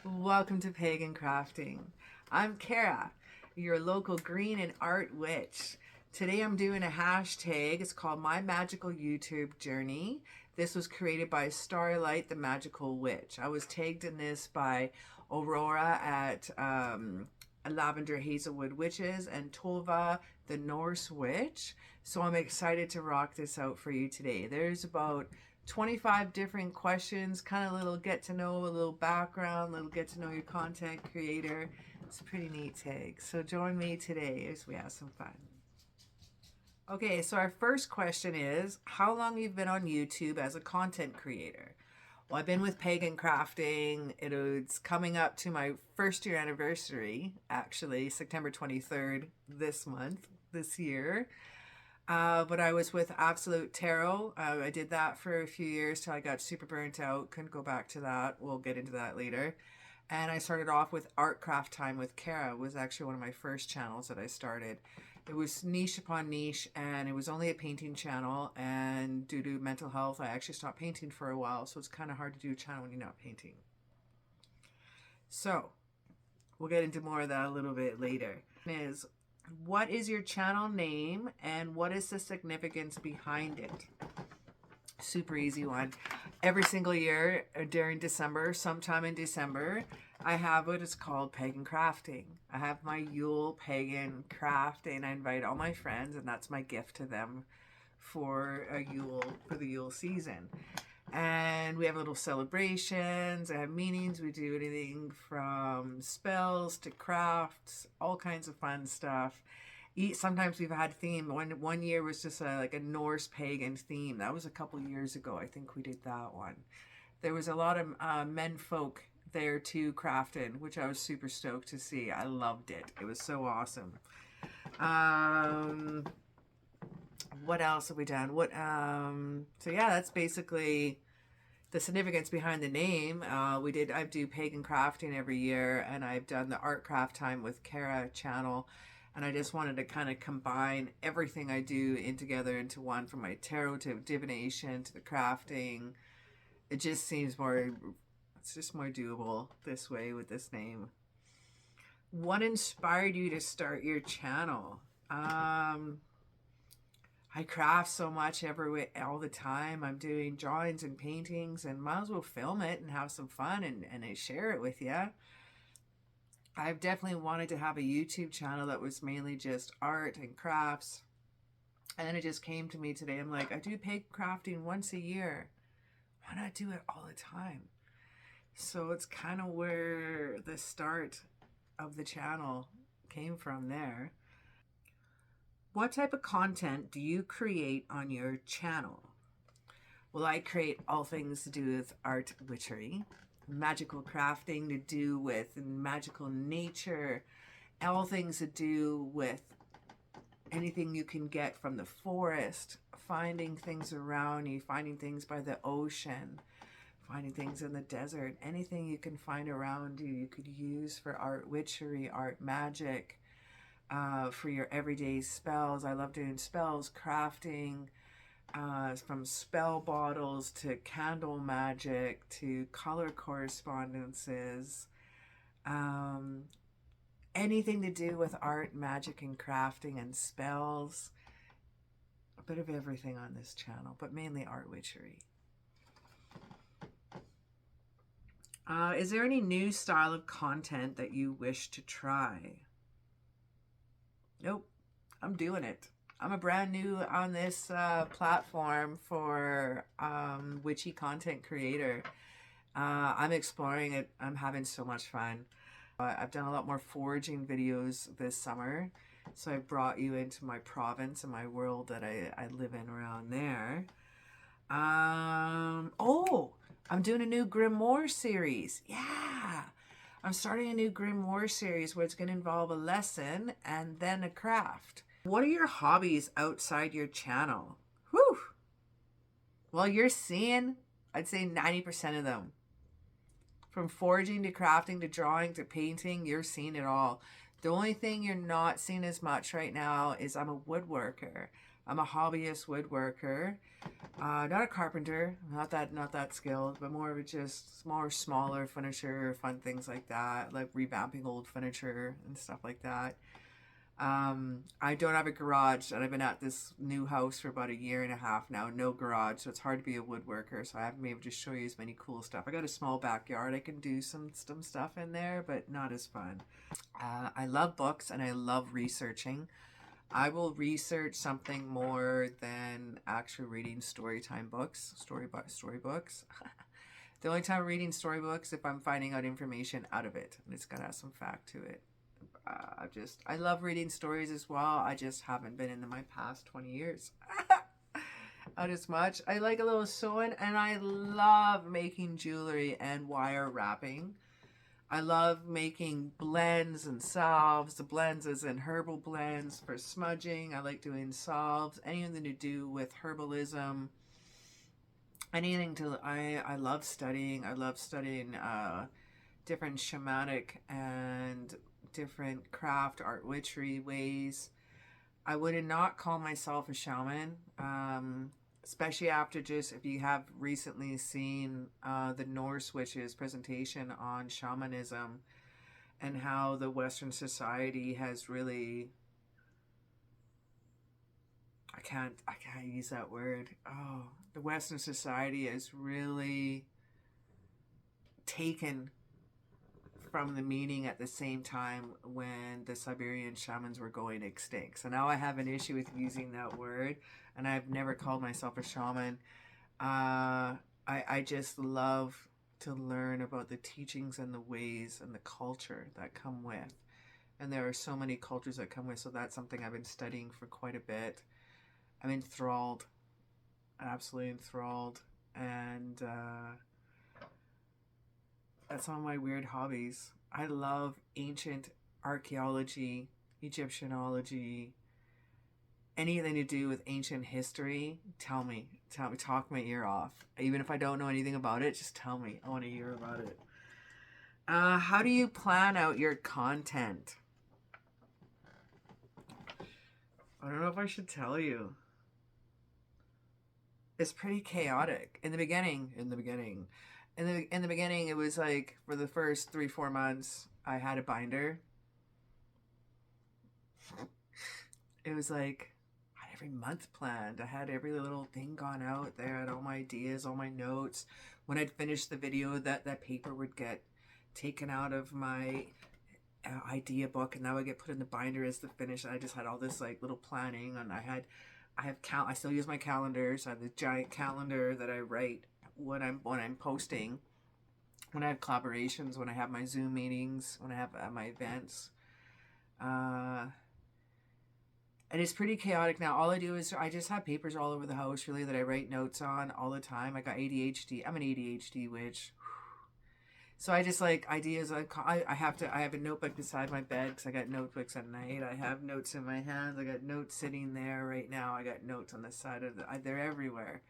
Welcome to Pagan Crafting. I'm Kara, your local green and art witch. Today I'm doing a hashtag. It's called My Magical YouTube Journey. This was created by Starlight the Magical Witch. I was tagged in this by Aurora at Lavender Hazelwood Witches and Tova the Norse Witch. So I'm excited to rock this out for you today. There's about 25 different questions, kind of a little get to know, a little background, a little get to know your content creator. It's a pretty neat tag. So join me today as we have some fun. Okay, so our first question is, how long you've been on YouTube as a content creator? Well, I've been with Pagan Crafting. It's coming up to my first year anniversary, actually, September 23rd this year. But I was with Absolute Tarot. I did that for a few years till I got super burnt out. Couldn't go back to that. We'll get into that later. And I started off with Art Craft Time with Kara. It was actually one of my first channels that I started. It was niche upon niche, and it was only a painting channel. And due to mental health, I actually stopped painting for a while. So it's kind of hard to do a channel when you're not painting. So we'll get into more of that a little bit later. What is your channel name and what is the significance behind it? Super easy one. Every single year during December, sometime in December, I have what is called Pagan Crafting. I have my Yule Pagan Craft, and I invite all my friends, and that's my gift to them for the Yule season. And we have little celebrations. I have meetings. We do anything from spells to crafts, all kinds of fun stuff. Sometimes we've had theme. One year was just like a Norse pagan theme. That was a couple years ago. I think we did that one. There was a lot of men folk there too crafting, which I was super stoked to see. I loved it. It was so awesome. What else have we done? So yeah, that's basically the significance behind the name. I do Pagan Crafting every year, and I've done the Art Craft Time with Kara channel, and I just wanted to kind of combine everything I do together into one, from my tarot to divination to the crafting. It just seems it's just more doable this way with this name. What inspired you to start your channel? I craft so much all the time. I'm doing drawings and paintings, and might as well film it and have some fun and I share it with you. I've definitely wanted to have a YouTube channel that was mainly just art and crafts. And then it just came to me today. I'm like, I do pagan crafting once a year. Why not do it all the time? So it's kind of where the start of the channel came from there. What type of content do you create on your channel? Well, I create all things to do with art, witchery, magical crafting to do with magical nature, all things to do with anything you can get from the forest, finding things around you, finding things by the ocean, finding things in the desert, anything you can find around you could use for art, witchery, art, magic. For your everyday spells. I love doing spells, crafting, from spell bottles to candle magic to color correspondences. Anything to do with art, magic, and crafting and spells. A bit of everything on this channel, but mainly art, witchery. Is there any new style of content that you wish to try? Nope, I'm doing it. I'm a brand new on this platform for witchy content creator. I'm exploring it. I'm having so much fun. I've done a lot more foraging videos this summer. So I brought you into my province and my world that I live in around there. Oh, I'm doing a new grimoire series. Yeah. I'm starting a new grimoire series where it's going to involve a lesson and then a craft. What are your hobbies outside your channel? Whew. Well, you're seeing, I'd say 90% of them. From foraging to crafting to drawing to painting, you're seeing it all. The only thing you're not seeing as much right now is I'm a woodworker. I'm a hobbyist woodworker, not a carpenter, not that skilled, but more of a just smaller furniture, fun things like that, like revamping old furniture and stuff like that. I don't have a garage, and I've been at this new house for about a year and a half now. No garage, so it's hard to be a woodworker. So I haven't been able to show you as many cool stuff. I got a small backyard. I can do some stuff in there, but not as fun. I love books and I love researching. I will research something more than actually reading storytime books, storybooks. The only time I'm reading storybooks if I'm finding out information out of it, and it's got to have some fact to it. I love reading stories as well. I just haven't been into my past 20 years. Not as much. I like a little sewing, and I love making jewelry and wire wrapping. I love making blends and salves. The blends is in herbal blends for smudging. I like doing salves, anything to do with herbalism. I love studying. I love studying different shamanic and different craft, art, witchery ways. I would not call myself a shaman, especially after just, if you have recently seen the Norse witches presentation on shamanism and how the Western society has really, I can't use that word. Oh, the Western society has really taken from the meaning at the same time when the Siberian shamans were going extinct. So now I have an issue with using that word, and I've never called myself a shaman. I just love to learn about the teachings and the ways and the culture that come with. And there are so many cultures that come with, so that's something I've been studying for quite a bit. I'm enthralled, absolutely enthralled, and that's one of my weird hobbies. I love ancient archaeology, Egyptianology, anything to do with ancient history. Tell me, talk my ear off. Even if I don't know anything about it, just tell me. I want to hear about it. How do you plan out your content? I don't know if I should tell you. It's pretty chaotic. In the beginning, it was like for the first 3-4 months, I had a binder. It was like I had every month planned. I had every little thing gone out there. I had all my ideas, all my notes. When I'd finish the video, that paper would get taken out of my idea book, and that would get put in the binder as the finish. And I just had all this like little planning, and I still use my calendars. I have this giant calendar that I write when I'm posting, when I have collaborations, when I have my Zoom meetings, when I have my events. And it's pretty chaotic now. All I do is I just have papers all over the house, really, that I write notes on all the time. I got ADHD. I'm an ADHD witch. So I just like ideas. I have a notebook beside my bed because I got notebooks at night. I have notes in my hands. I got notes sitting there right now. I got notes on the side of they're everywhere.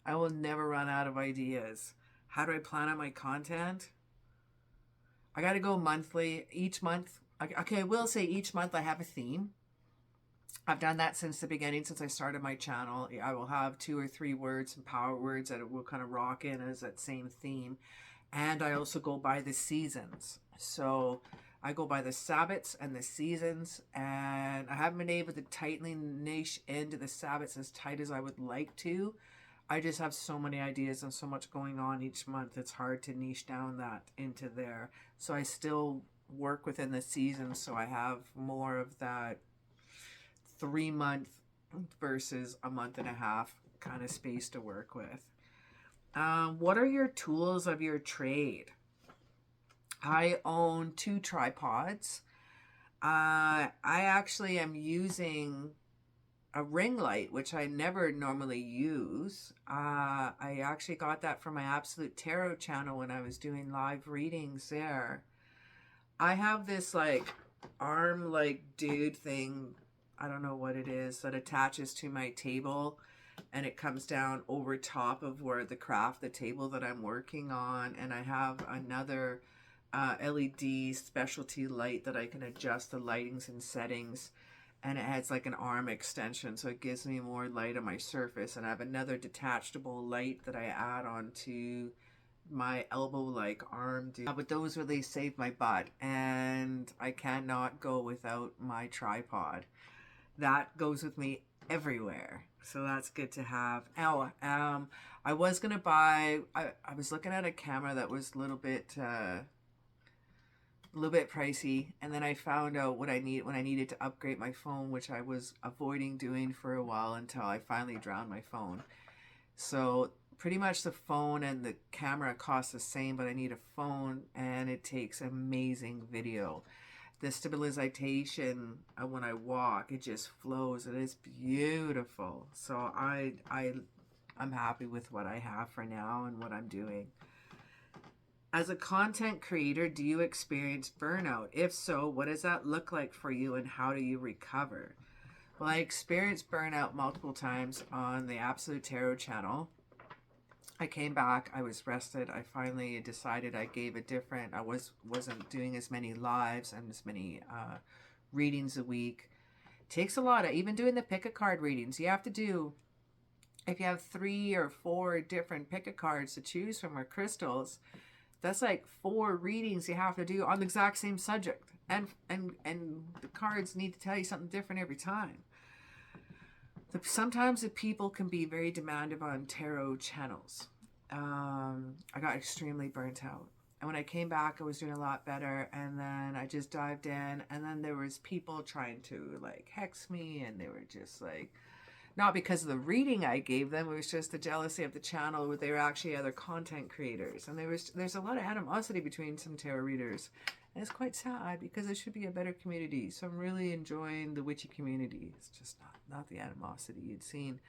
I will never run out of ideas. How do I plan out my content? I got to go monthly. Each month, okay, I will say each month I have a theme. I've done that since the beginning, since I started my channel. I will have 2 or 3 words, some power words that will kind of rock in as that same theme. And I also go by the seasons. So I go by the Sabbats and the seasons, and I haven't been able to tightly niche into the Sabbats as tight as I would like to. I just have so many ideas and so much going on each month. It's hard to niche down that into there. So I still work within the seasons, so I have more of that 3-month versus a month and a half kind of space to work with. What are your tools of your trade? I own 2 tripods. I actually am using a ring light, which I never normally use. I actually got that from my Absolute Tarot channel when I was doing live readings there. I have this like arm like dude thing, I don't know what it is, that attaches to my table, and it comes down over top of where the table that I'm working on. And I have another LED specialty light that I can adjust the lightings and settings. and it has like an arm extension, so it gives me more light on my surface. And I have another detachable light that I add onto my elbow like arm do. But those really save my butt, and I cannot go without my tripod. That goes with me everywhere, so that's good to have. I was gonna buy, I was looking at a camera that was a little bit pricey, and then I found out what I need when I needed to upgrade my phone, which I was avoiding doing for a while until I finally drowned my phone. So pretty much the phone and the camera cost the same, but I need a phone and it takes amazing video. The stabilization when I walk, it just flows. It is beautiful. So I'm happy with what I have for now and what I'm doing. As a content creator, do you experience burnout? If so, what does that look like for you and how do you recover? Well, I experienced burnout multiple times on the Absolute Tarot channel. I came back, I was rested. I finally decided I wasn't doing as many lives and as many readings a week. Takes a lot. Even doing the pick a card readings, you have to do, if you have 3 or 4 different pick a cards to choose from or crystals, that's like 4 readings you have to do on the exact same subject. And the cards need to tell you something different every time. Sometimes the people can be very demanding on tarot channels. I got extremely burnt out. And when I came back, I was doing a lot better. And then I just dived in. And then there was people trying to like hex me. And they were just like, not because of the reading I gave them, it was just the jealousy of the channel where they were actually other content creators. And there's a lot of animosity between some tarot readers. And it's quite sad because it should be a better community. So I'm really enjoying the witchy community. It's just not the animosity you'd seen.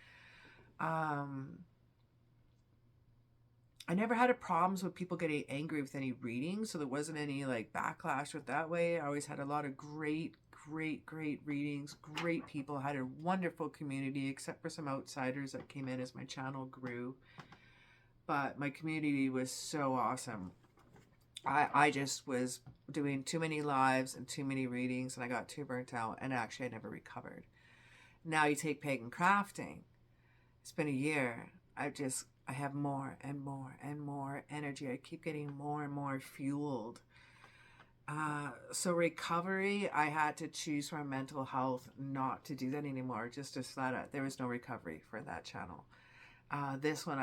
I never had a problems with people getting angry with any readings, so there wasn't any like backlash with that way. I always had a lot of great readings, great people, had a wonderful community, except for some outsiders that came in as my channel grew. But my community was so awesome. I just was doing too many lives and too many readings, and I got too burnt out, and actually I never recovered. Now you take Pagan Crafting. It's been a year. I have more and more and more energy. I keep getting more and more fueled. So recovery, I had to choose for mental health not to do that anymore. Just flat out, there was no recovery for that channel. This one,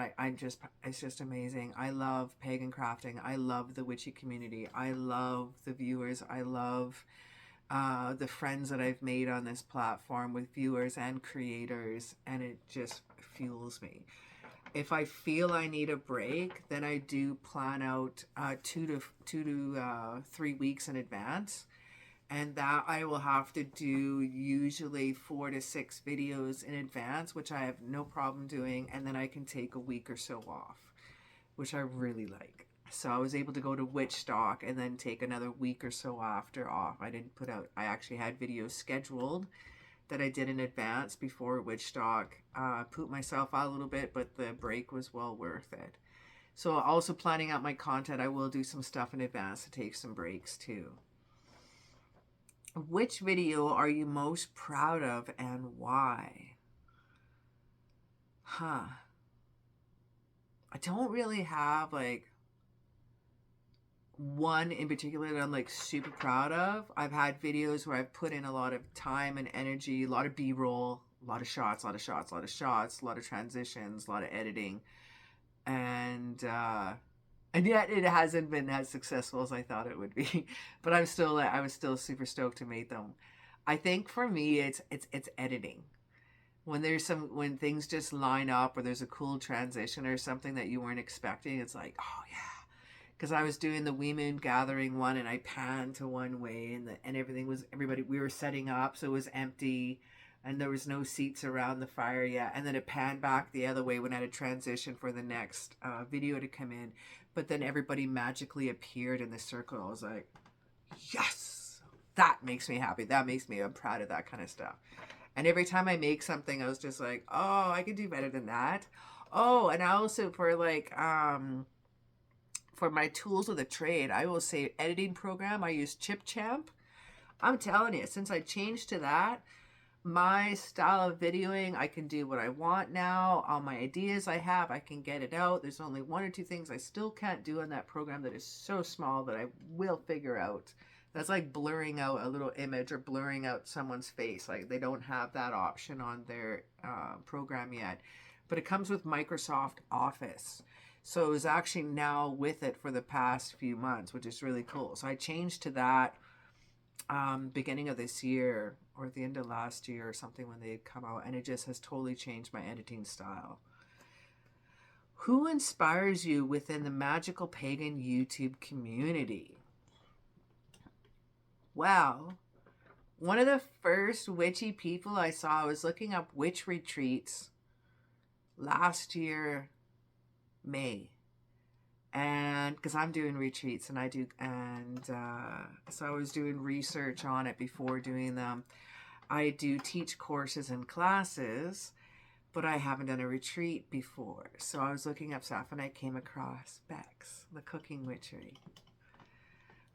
it's just amazing. I love Pagan Crafting. I love the witchy community. I love the viewers. I love the friends that I've made on this platform with viewers and creators, and it just fuels me. If I feel I need a break, then I do plan out 2 to 3 weeks in advance. And that I will have to do usually 4 to 6 videos in advance, which I have no problem doing. And then I can take a week or so off, which I really like. So I was able to go to Witchstock and then take another week or so after off. I actually had videos scheduled that I did in advance before Witchstock. Pooped myself out a little bit, but the break was well worth it. So also planning out my content, I will do some stuff in advance to take some breaks too. Which video are you most proud of and why? I don't really have like one in particular that I'm like super proud of. I've had videos where I've put in a lot of time and energy, a lot of B-roll, a lot of shots, a lot of transitions, a lot of editing. And yet it hasn't been as successful as I thought it would be. But I was still super stoked to make them. I think for me it's editing. When things just line up or there's a cool transition or something that you weren't expecting, it's like, oh yeah. Because I was doing the Wee Moon Gathering one and I panned to one way and we were setting up, so it was empty and there was no seats around the fire yet. And then it panned back the other way when I had a transition for the next video to come in. But then everybody magically appeared in the circle. I was like, yes, that makes me happy. I'm proud of that kind of stuff. And every time I make something, I was just like, oh, I could do better than that. Oh, and I also for my tools of the trade, I will say editing program, I use ChipChamp. I'm telling you, since I changed to that, my style of videoing, I can do what I want now. All my ideas I have, I can get it out. There's only one or two things I still can't do in that program that is so small that I will figure out. That's like blurring out a little image or blurring out someone's face. Like they don't have that option on their program yet. But it comes with Microsoft Office. So it was actually now with it for the past few months, which is really cool. So I changed to that beginning of this year or at the end of last year or something when they come out, and it just has totally changed my editing style. Who inspires you within the Magical Pagan YouTube community? Well, one of the first witchy people I saw, I was looking up witch retreats last year, May. And because I'm doing retreats so I was doing research on it before doing them. I do teach courses and classes, but I haven't done a retreat before. So I was looking up stuff and I came across Bex, the cooking witchery.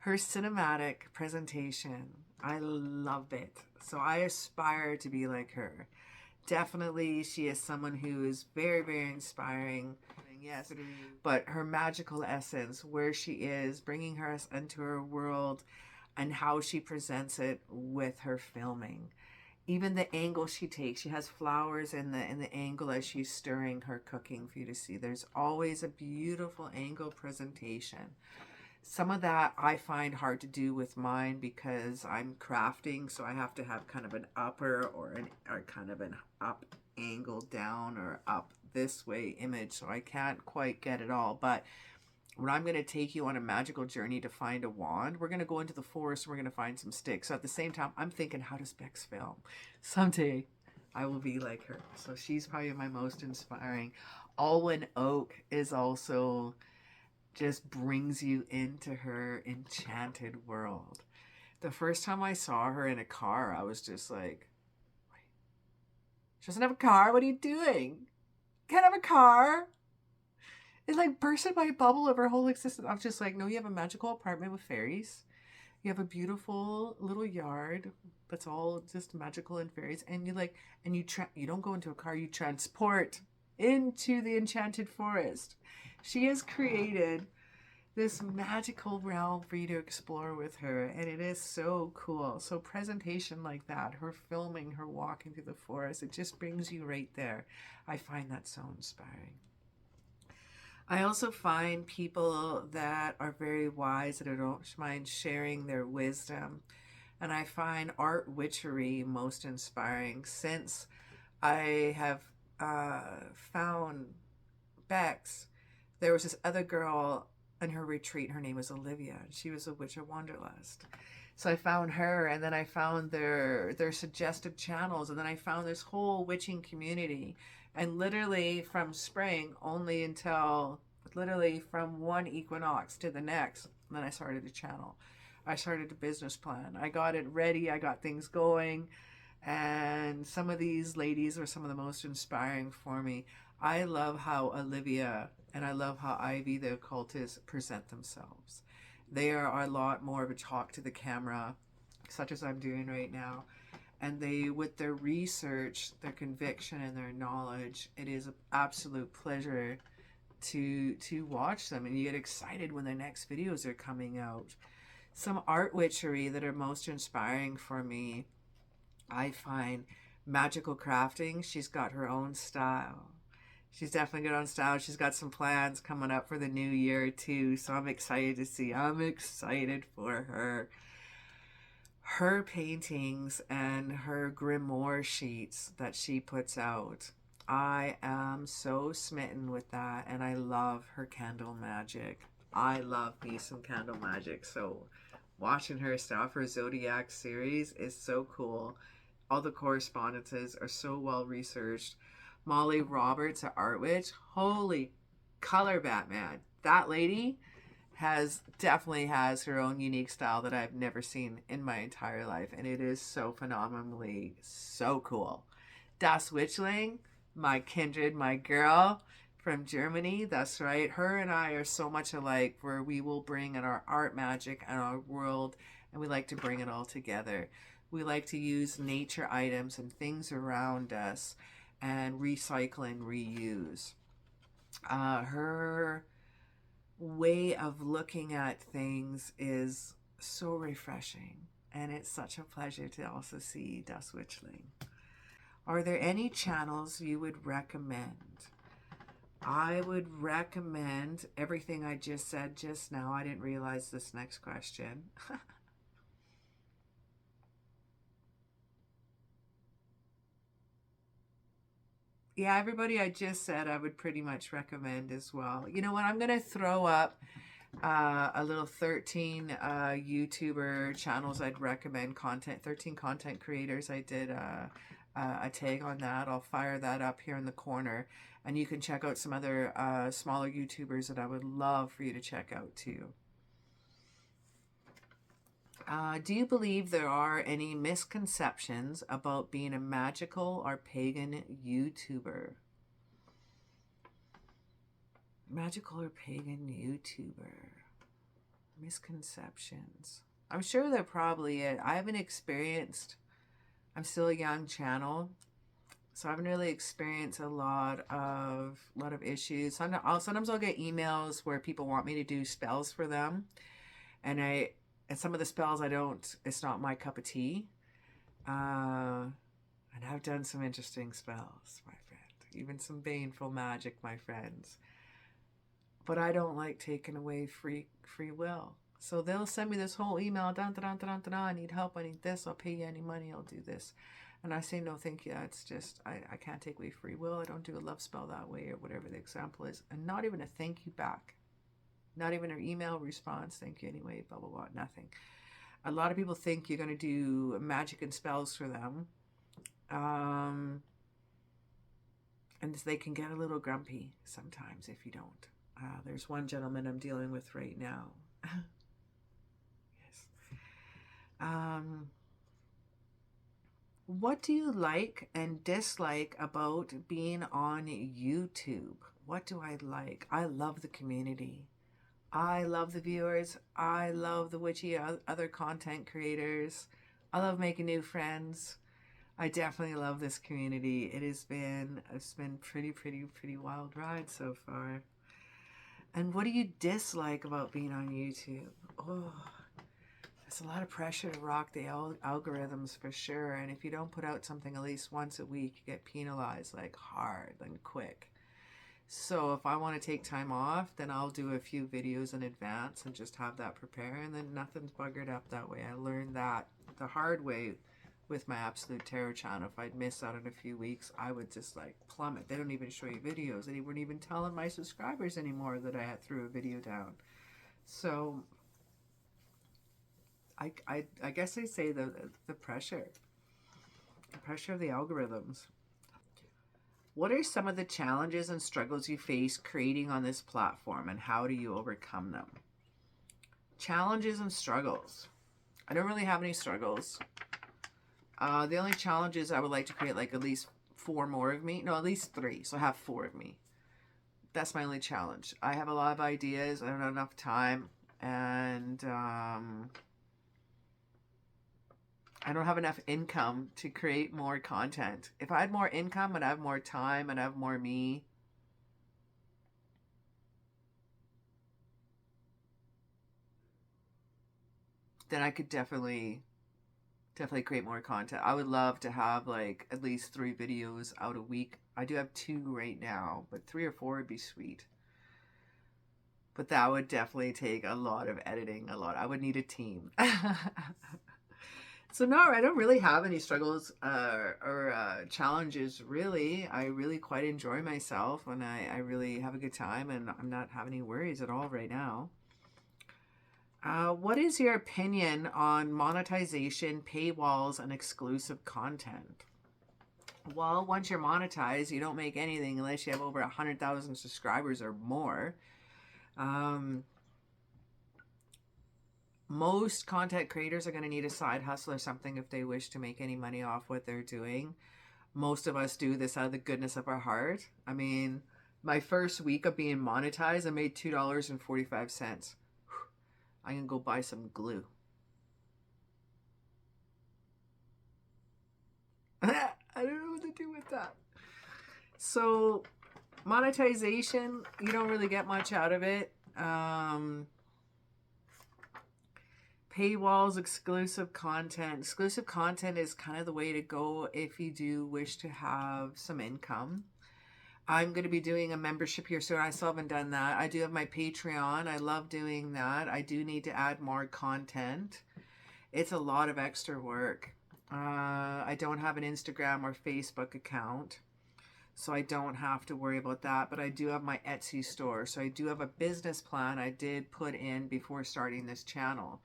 Her cinematic presentation, I love it. So I aspire to be like her. Definitely, she is someone who is very, very inspiring. Yes, but her magical essence, where she is, bringing her into her world, and how she presents it with her filming. Even the angle she takes, she has flowers in the angle as she's stirring her cooking for you to see. There's always a beautiful angle presentation. Some of that I find hard to do with mine because I'm crafting, so I have to have kind of an upper or kind of an up angle down or up this way image, so I can't quite get it all. But when I'm going to take you on a magical journey to find a wand, we're going to go into the forest and we're going to find some sticks. So at the same time, I'm thinking, how does Bex film? Someday I will be like her. So she's probably my most inspiring. Alwyn Oak is also just brings you into her enchanted world. The first time I saw her in a car, I was just like, wait, she doesn't have a car? What are you doing? Can't have a car? It like bursted my bubble of her whole existence. I was just like, no, you have a magical apartment with fairies. You have a beautiful little yard that's all just magical and fairies. And you don't go into a car, you transport into the enchanted forest. She has created this magical realm for you to explore with her, and it is so cool. So presentation like that, her filming, her walking through the forest, it just brings you right there. I find that so inspiring. I also find people that are very wise, that don't mind sharing their wisdom. And I find art witchery most inspiring since I have found Bex. There was this other girl in her retreat. Her name was Olivia. She was a witch of Wanderlust. So I found her, and then I found their suggested channels, and then I found this whole witching community. And literally from spring only until literally from one equinox to the next, and then I started a channel. I started a business plan. I got it ready. I got things going. And some of these ladies were some of the most inspiring for me. I love how Olivia and I love how Ivy, the occultist, present themselves. They are a lot more of a talk to the camera, such as I'm doing right now. And they, with their research, their conviction, and their knowledge, it is an absolute pleasure to watch them. And you get excited when their next videos are coming out. Some art witchery that are most inspiring for me, I find Magical Crafting. She's got her own style. She's definitely good on style. She's got some plans coming up for the new year too, so I'm excited to see. I'm excited for her. Her paintings and her grimoire sheets that she puts out. I am so smitten with that, and I love her candle magic. I love me some candle magic, so watching her stuff, her Zodiac series is so cool. All the correspondences are so well researched. Molly Roberts, an art witch, holy color Batman. That lady definitely has her own unique style that I've never seen in my entire life, and it is so phenomenally so cool. Das Witchling, my kindred, my girl from Germany. That's right. Her and I are so much alike, where we will bring in our art magic and our world, and we like to bring it all together. We like to use nature items and things around us and recycle and reuse. Her way of looking at things is so refreshing, and it's such a pleasure to also see Dust Witchling. Are there any channels you would recommend? I would recommend everything I just said just now. I didn't realize this next question. Yeah, everybody I just said I would pretty much recommend as well. You know what? I'm going to throw up a little 13 YouTuber channels I'd recommend, 13 content creators. I did a tag on that. I'll fire that up here in the corner. And you can check out some other smaller YouTubers that I would love for you to check out too. Do you believe there are any misconceptions about being a magical or pagan YouTuber? Magical or pagan YouTuber? Misconceptions. I'm sure there probably is. I haven't experienced, I'm still a young channel, so I haven't really experienced a lot of issues. Sometimes I'll get emails where people want me to do spells for them, and some of the spells it's not my cup of tea. And I've done some interesting spells, my friend. Even some baneful magic, my friends. But I don't like taking away free will. So they'll send me this whole email, dun, dun, dun, dun, dun, I need help, I need this, I'll pay you any money, I'll do this. And I say, no, thank you. It's just, I can't take away free will. I don't do a love spell that way, or whatever the example is. And not even a thank you back. Not even an email response, thank you anyway, blah, blah, blah, nothing. A lot of people think you're going to do magic and spells for them. And they can get a little grumpy sometimes if you don't. There's one gentleman I'm dealing with right now. Yes. What do you like and dislike about being on YouTube? What do I like? I love the community. I love the viewers. I love the witchy other content creators. I love making new friends. I definitely love this community. It's been pretty wild ride so far. And what do you dislike about being on YouTube? Oh, there's a lot of pressure to rock the algorithms for sure. And if you don't put out something at least once a week, you get penalized like hard and quick. So if I want to take time off, then I'll do a few videos in advance and just have that prepare, and then nothing's buggered up that way. I learned that the hard way with my Absolute Tarot channel. If I'd miss out on a few weeks, I would just like plummet. They don't even show you videos. They weren't even telling my subscribers anymore that I had threw a video down. So I guess I say the pressure of the algorithms. What are some of the challenges and struggles you face creating on this platform, and how do you overcome them? Challenges and struggles. I don't really have any struggles. The only challenge is I would like to create like at least 4 more of me. No, at least 3. So I have 4 of me. That's my only challenge. I have a lot of ideas. I don't have enough time. And I don't have enough income to create more content. If I had more income and I have more time and I have more me, then I could definitely create more content. I would love to have like at least 3 videos out a week. I do have 2 right now, but 3 or 4 would be sweet. But that would definitely take a lot of editing, I would need a team. So no, I don't really have any struggles or challenges, really. I really quite enjoy myself, and I really have a good time, and I'm not having any worries at all right now. What is your opinion on monetization, paywalls, and exclusive content? Well, once you're monetized, you don't make anything unless you have over 100,000 subscribers or more. Most content creators are going to need a side hustle or something if they wish to make any money off what they're doing. Most of us do this out of the goodness of our heart. I mean, my first week of being monetized, I made $2.45. I'm going to go buy some glue. that. So monetization, you don't really get much out of it. Paywalls, exclusive content. Exclusive content is kind of the way to go if you do wish to have some income. I'm going to be doing a membership here soon. I still haven't done that. I do have my Patreon. I love doing that. I do need to add more content. It's a lot of extra work. I don't have an Instagram or Facebook account, so I don't have to worry about that. But I do have my Etsy store. So I do have a business plan I did put in before starting this channel.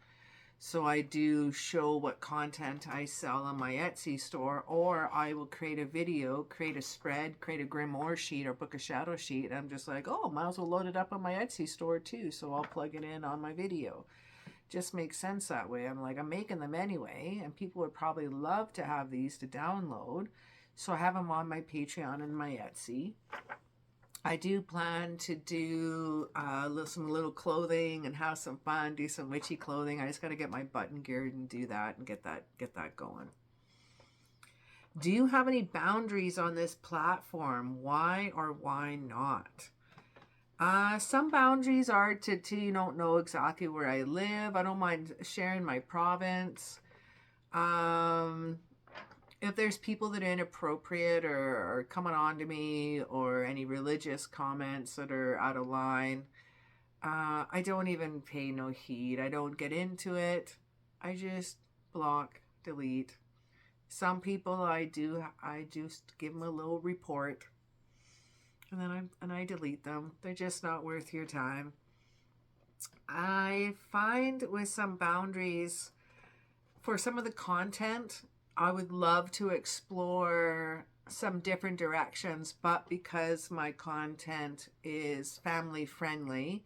So I do show what content I sell on my Etsy store, or I will create a video, create a spread, create a grimoire sheet or book of shadow sheet. And I'm just like, oh, might as well load it up on my Etsy store too. So I'll plug it in on my video. Just makes sense that way. I'm like, I'm making them anyway, and people would probably love to have these to download. So I have them on my Patreon and my Etsy. I do plan to do some little clothing and have some fun, do some witchy clothing. I just got to get my button geared and do that and get that going. Do you have any boundaries on this platform? Why or why not? Some boundaries are to you don't know exactly where I live. I don't mind sharing my province. If there's people that are inappropriate or coming on to me, or any religious comments that are out of line, I don't even pay no heed. I don't get into it. I just block, delete. Some people I just give them a little report, and then I delete them. They're just not worth your time. I find with some boundaries for some of the content, I would love to explore some different directions, but because my content is family friendly,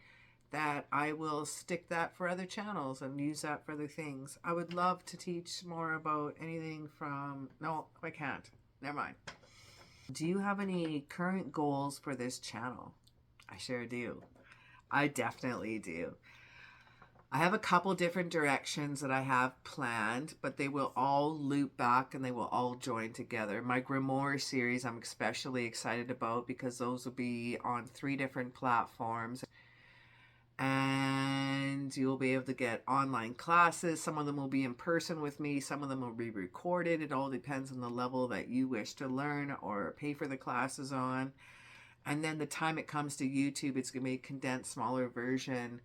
that I will stick that for other channels and use that for other things. I would love to teach more about anything from, no, I can't. Never mind. Do you have any current goals for this channel? I sure do. I definitely do. I have a couple different directions that I have planned, but they will all loop back and they will all join together. My grimoire series I'm especially excited about because those will be on 3 different platforms. And you'll be able to get online classes. Some of them will be in person with me. Some of them will be recorded. It all depends on the level that you wish to learn or pay for the classes on. And then the time it comes to YouTube, it's going to be a condensed, smaller version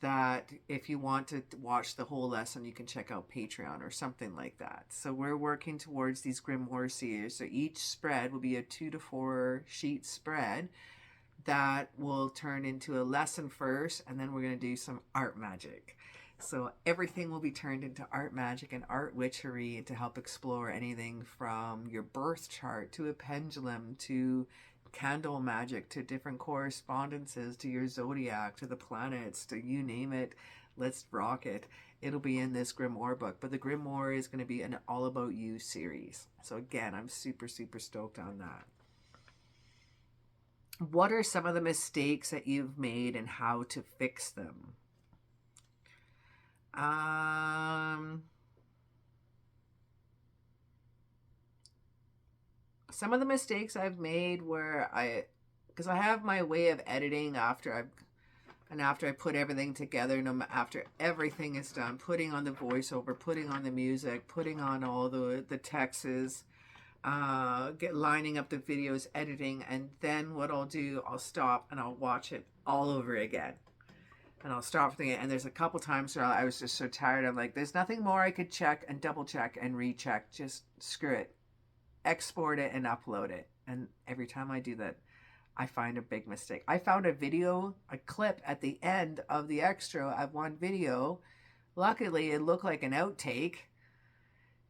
that if you want to watch the whole lesson, you can check out Patreon or something like that. So we're working towards these grimoire series. So each spread will be a 2 to 4 sheet spread that will turn into a lesson first, and then we're going to do some art magic. So everything will be turned into art magic and art witchery to help explore anything from your birth chart to a pendulum to candle magic to different correspondences to your zodiac to the planets to you name it. Let's rock it. It'll be in this grimoire book, but the grimoire is going to be an all about you series. So again, I'm super stoked on that. What are some of the mistakes that you've made and how to fix them? Some of the mistakes I've made where because I have my way of editing after I put everything together, after everything is done, putting on the voiceover, putting on the music, putting on all the texts, lining up the videos, editing, and then what I'll do, I'll stop and I'll watch it all over again. And I'll stop from it. And there's a couple times where I was just so tired. I'm like, there's nothing more I could check and double check and recheck. Just screw it. Export it and upload it. And every time I do that, I find a big mistake. I found a clip at the end of the extra of one video. Luckily, it looked like an outtake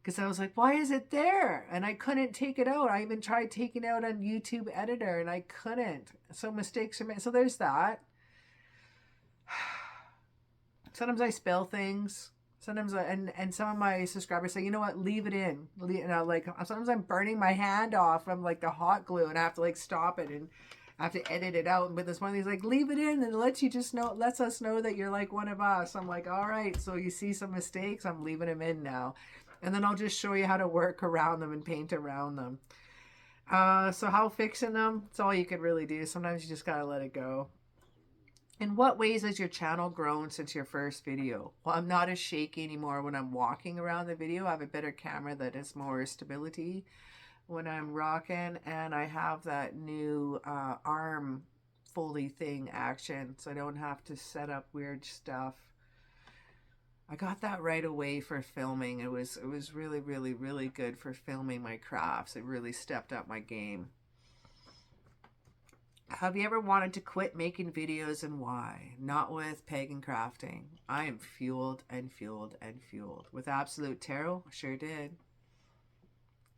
because I was like, why is it there? And I couldn't take it out. I even tried taking it out on YouTube Editor and I couldn't. So mistakes are made. So there's that. Sometimes I spell things. Sometimes and some of my subscribers say, you know what, leave it in. Sometimes I'm burning my hand off from like the hot glue and I have to like stop it and I have to edit it out. But this one, he's like, leave it in and lets us know that you're like one of us. I'm like, all right. So you see some mistakes, I'm leaving them in now. And then I'll just show you how to work around them and paint around them. So how fixing them? It's all you could really do. Sometimes you just gotta let it go. In what ways has your channel grown since your first video? Well, I'm not as shaky anymore when I'm walking around the video. I have a better camera that has more stability when I'm rocking, and I have that new arm foley thing action, so I don't have to set up weird stuff. I got that right away for filming. It was really, really, really good for filming my crafts. It really stepped up my game. Have you ever wanted to quit making videos, and why? Not with Pagan Crafting. I am fueled and fueled and fueled. With Absolute Tarot, I sure did.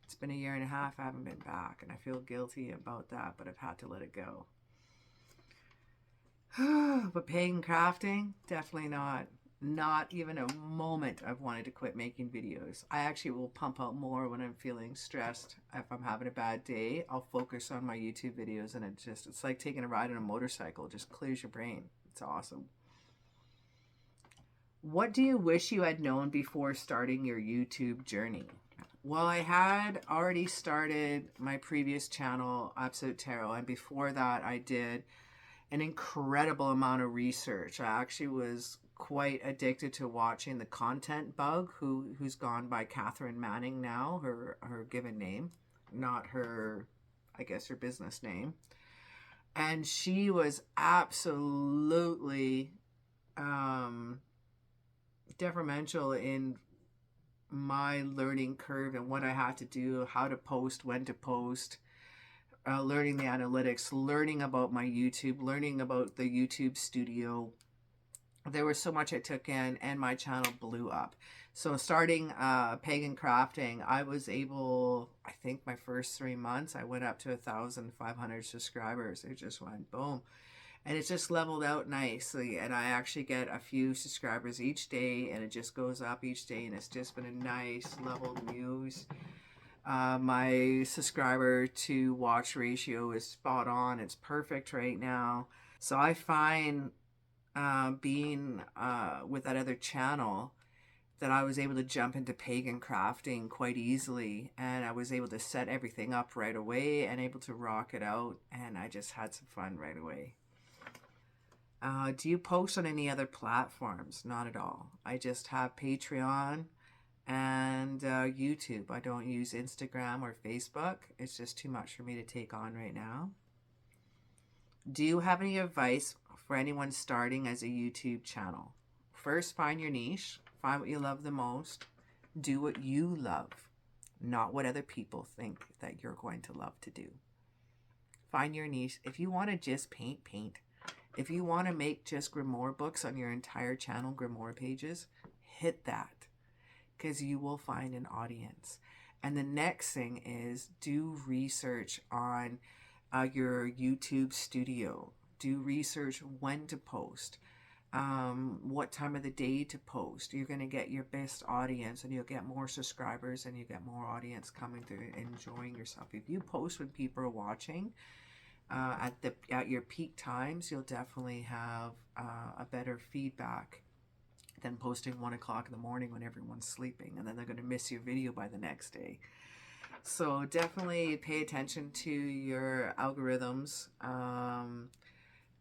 It's been a year and a half. I haven't been back, and I feel guilty about that, but I've had to let it go. But Pagan Crafting, definitely not. Not even a moment I've wanted to quit making videos. I actually will pump out more when I'm feeling stressed. If I'm having a bad day, I'll focus on my YouTube videos, and it's like taking a ride on a motorcycle. It just clears your brain. It's awesome. What do you wish you had known before starting your YouTube journey? Well, I had already started my previous channel, Absolute Tarot, and before that I did an incredible amount of research. I actually was quite addicted to watching The Content Bug, who's gone by Catherine Manning now, her given name, not her, I guess, her business name. And she was absolutely detrimental in my learning curve and what I had to do, how to post, when to post, learning the analytics, learning about my YouTube, learning about the YouTube studio. There was so much I took in, and my channel blew up. So starting Pagan Crafting, I was able, I think my first 3 months, I went up to 1,500 subscribers. It just went boom. And it just leveled out nicely, and I actually get a few subscribers each day, and it just goes up each day, and it's just been a nice leveled muse. My subscriber to watch ratio is spot on. It's perfect right now. So I find being with that other channel that I was able to jump into Pagan Crafting quite easily, and I was able to set everything up right away and able to rock it out, and I just had some fun right away. Do you post on any other platforms? Not at all. I just have Patreon and YouTube. I don't use Instagram or Facebook. It's just too much for me to take on right now. Do you have any advice for anyone starting as a YouTube channel? First, find your niche. Find what you love the most. Do what you love, not what other people think that you're going to love to do. Find your niche. If you want to just paint, paint. If you want to make just grimoire books on your entire channel, grimoire pages, hit that, because you will find an audience. And the next thing is do research on your YouTube studio. Do research when to post, what time of the day to post. You're going to get your best audience, and you'll get more subscribers, and you get more audience coming through, enjoying yourself. If you post when people are watching, at your peak times, you'll definitely have a better feedback than posting 1 o'clock in the morning when everyone's sleeping, and then they're going to miss your video by the next day. So definitely pay attention to your algorithms,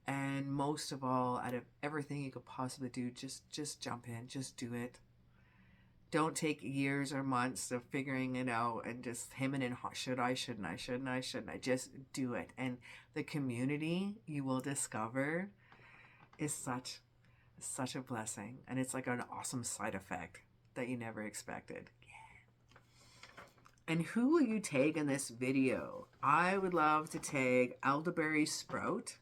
and most of all, out of everything you could possibly do, just jump in, just do it. Don't take years or months of figuring it out and just hemming and should I, shouldn't I, shouldn't I, shouldn't I. Just do it. And the community you will discover is such a blessing. And it's like an awesome side effect that you never expected. Yeah. And who will you tag in this video? I would love to tag Elderberry Sprout,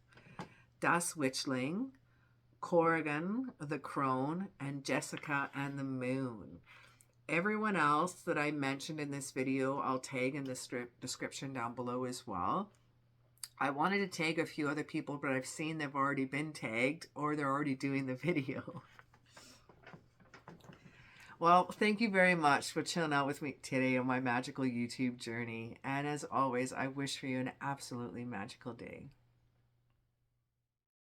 Das Witchling, Corrigan the Crone, and Jessica and the Moon. Everyone else that I mentioned in this video, I'll tag in the description down below as well. I wanted to tag a few other people, but I've seen they've already been tagged or they're already doing the video. Well, thank you very much for chilling out with me today on my magical YouTube journey. And as always, I wish for you an absolutely magical day.